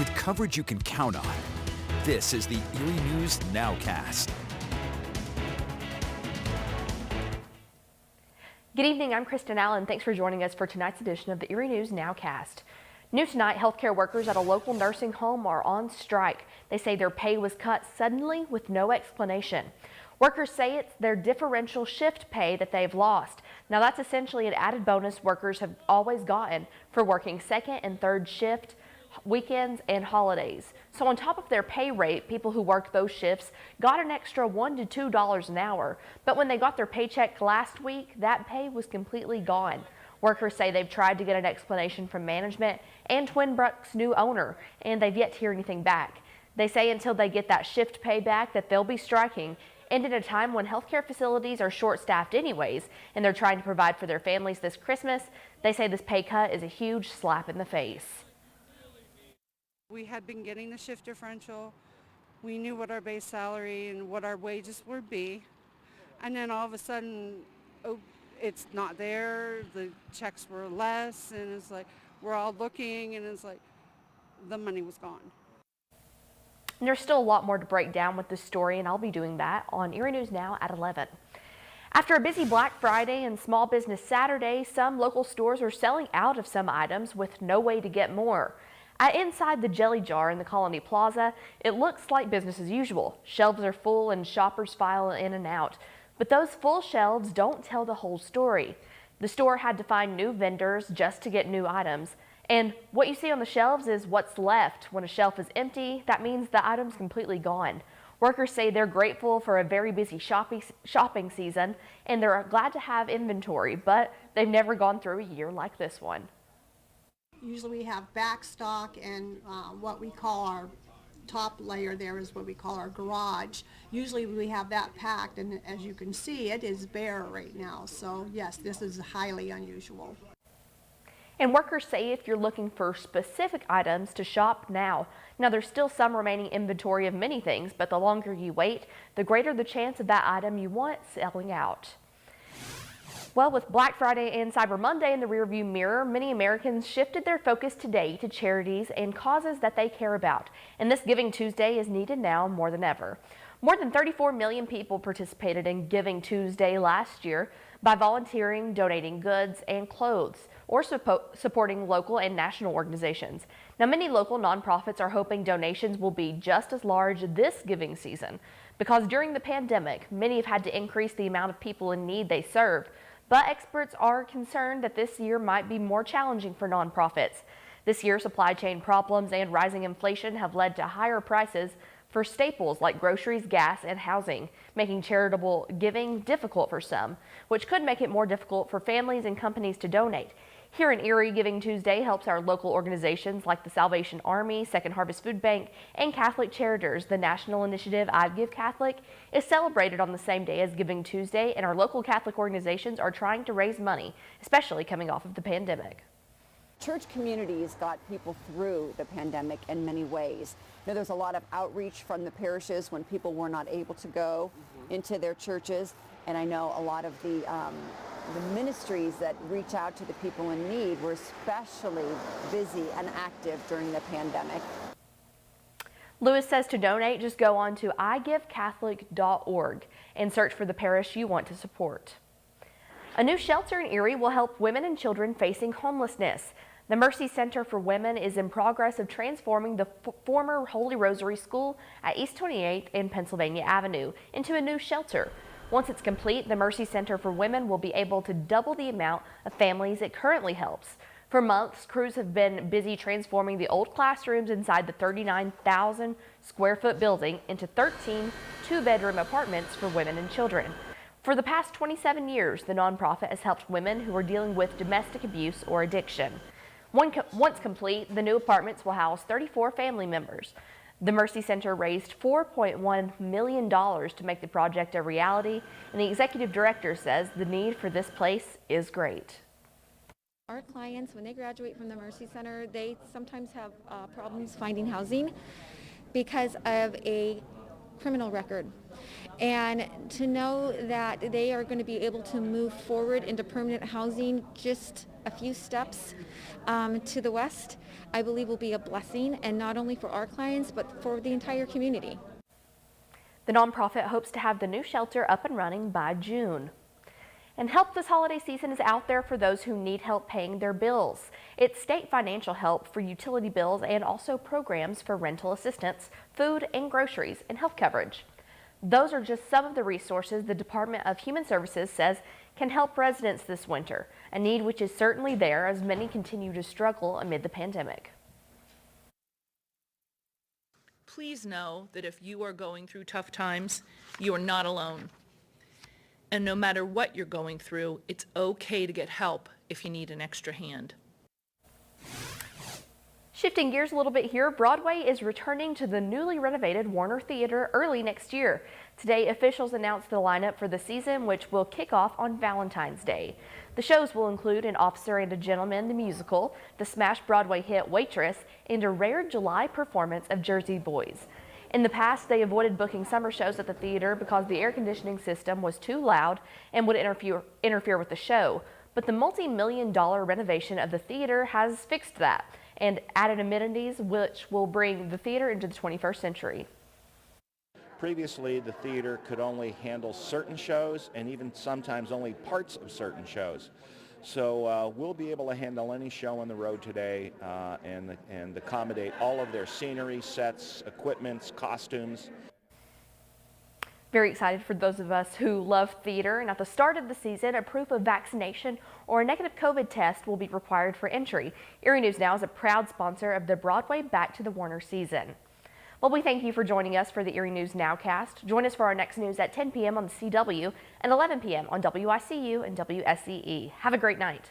with coverage you can count on. This is the Erie News NOWCAST. Good evening, I'm Kristen Allen. Thanks for joining us for tonight's edition of the Erie News NOWCAST. New tonight, healthcare workers at a local nursing home are on strike. They say their pay was cut suddenly with no explanation. Workers say it's their differential shift pay that they've lost. Now that's essentially an added bonus workers have always gotten for working second and third shift, weekends and holidays. So on top of their pay rate, people who worked those shifts got an extra $1 to $2 an hour. But when they got their paycheck last week, that pay was completely gone. Workers say they've tried to get an explanation from management and Twinbrook's new owner, and they've yet to hear anything back. They say until they get that shift pay back that they'll be striking, and at a time when healthcare facilities are short-staffed anyways, and they're trying to provide for their families this Christmas. They say this pay cut is a huge slap in the face. We had been getting the shift differential. We knew what our base salary and what our wages would be. And then all of a sudden, oh, it's not there. The checks were less, and it's like, we're all looking, and it's like, the money was gone. And there's still a lot more to break down with this story, and I'll be doing that on Erie News Now at 11. After a busy Black Friday and Small Business Saturday, some local stores are selling out of some items with no way to get more. Inside the Jelly Jar in the Colony Plaza, it looks like business as usual. Shelves are full and shoppers file in and out. But those full shelves don't tell the whole story. The store had to find new vendors just to get new items. And what you see on the shelves is what's left. When a shelf is empty, that means the item's completely gone. Workers say they're grateful for a very busy shopping season, and they're glad to have inventory, but they've never gone through a year like this one. Usually we have back stock, and what we call our top layer there is what we call our garage. Usually we have that packed, and as you can see, it is bare right now. So yes, this is highly unusual. And workers say if you're looking for specific items to shop now. Now there's still some remaining inventory of many things, but the longer you wait, the greater the chance of that item you want selling out. Well, with Black Friday and Cyber Monday in the rearview mirror, many Americans shifted their focus today to charities and causes that they care about. And this Giving Tuesday is needed now more than ever. More than 34 million people participated in Giving Tuesday last year by volunteering, donating goods and clothes, or supporting local and national organizations. Now, many local nonprofits are hoping donations will be just as large this giving season because during the pandemic, many have had to increase the amount of people in need they serve. But experts are concerned that this year might be more challenging for nonprofits. This year, supply chain problems and rising inflation have led to higher prices for staples like groceries, gas, and housing, making charitable giving difficult for some, which could make it more difficult for families and companies to donate. Here in Erie, Giving Tuesday helps our local organizations like the Salvation Army, Second Harvest Food Bank, and Catholic Charities. The national initiative I Give Catholic is celebrated on the same day as Giving Tuesday, and our local Catholic organizations are trying to raise money, especially coming off of the pandemic. Church communities got people through the pandemic in many ways. You know, there's a lot of outreach from the parishes when people were not able to go into their churches, and I know a lot of the ministries that reach out to the people in need were especially busy and active during the pandemic. Lewis says to donate, just go on to igivecatholic.org and search for the parish you want to support. A new shelter in Erie will help women and children facing homelessness. The Mercy Center for Women is in progress of transforming the former Holy Rosary School at East 28th and Pennsylvania Avenue into a new shelter. Once it's complete, the Mercy Center for Women will be able to double the amount of families it currently helps. For months, crews have been busy transforming the old classrooms inside the 39,000 square foot building into 13 two-bedroom apartments for women and children. For the past 27 years, the nonprofit has helped women who are dealing with domestic abuse or addiction. Once complete, the new apartments will house 34 family members. The Mercy Center raised $4.1 million to make the project a reality, and the executive director says the need for this place is great. Our clients, when they graduate from the Mercy Center, they sometimes have problems finding housing because of a criminal record. And to know that they are going to be able to move forward into permanent housing just a few steps to the west, I believe will be a blessing, and not only for our clients, but for the entire community. The nonprofit hopes to have the new shelter up and running by June. And help this holiday season is out there for those who need help paying their bills. It's state financial help for utility bills and also programs for rental assistance, food and groceries, and health coverage. Those are just some of the resources the Department of Human Services says can help residents this winter, a need which is certainly there as many continue to struggle amid the pandemic. Please know that if you are going through tough times, you are not alone. And no matter what you're going through, it's okay to get help if you need an extra hand. Shifting gears a little bit here, Broadway is returning to the newly renovated Warner Theater early next year. Today, officials announced the lineup for the season, which will kick off on Valentine's Day. The shows will include An Officer and a Gentleman, the musical, the smash Broadway hit Waitress, and a rare July performance of Jersey Boys. In the past, they avoided booking summer shows at the theater because the air conditioning system was too loud and would interfere with the show. But the multi-million-dollar renovation of the theater has fixed that and added amenities which will bring the theater into the 21st century. Previously, the theater could only handle certain shows and even sometimes only parts of certain shows. So we'll be able to handle any show on the road today and accommodate all of their scenery, sets, equipments, costumes. Very excited for those of us who love theater. And at the start of the season, a proof of vaccination or a negative COVID test will be required for entry. Erie News Now is a proud sponsor of the Broadway Back to the Warner season. Well, we thank you for joining us for the Erie News Nowcast. Join us for our next news at 10 p.m. on the CW and 11 p.m. on WICU and WSEE. Have a great night.